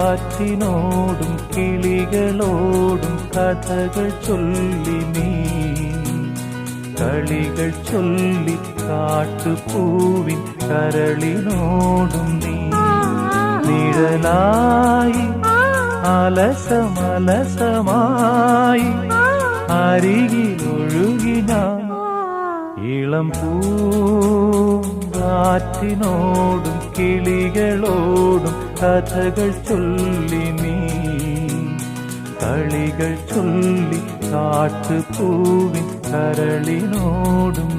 പൂങ്കാറ്റിനോടും കിളികളോടും കഥകൾ ചൊല്ലി നീ കളികൾ ചൊല്ലി കാട്ടുപൂവിൻ കരളിനോടും നീ നിഴലായി അലസമലസമായി അരികിലൊഴുകി ഞാൻ ഇളം പൂങ്കാറ്റിനോടും കിളികളോടും കഥകൾ ചൊല്ലി നീ കളികൾ ചൊല്ലി കാട്ടുപൂവിൻ കരളിനോടും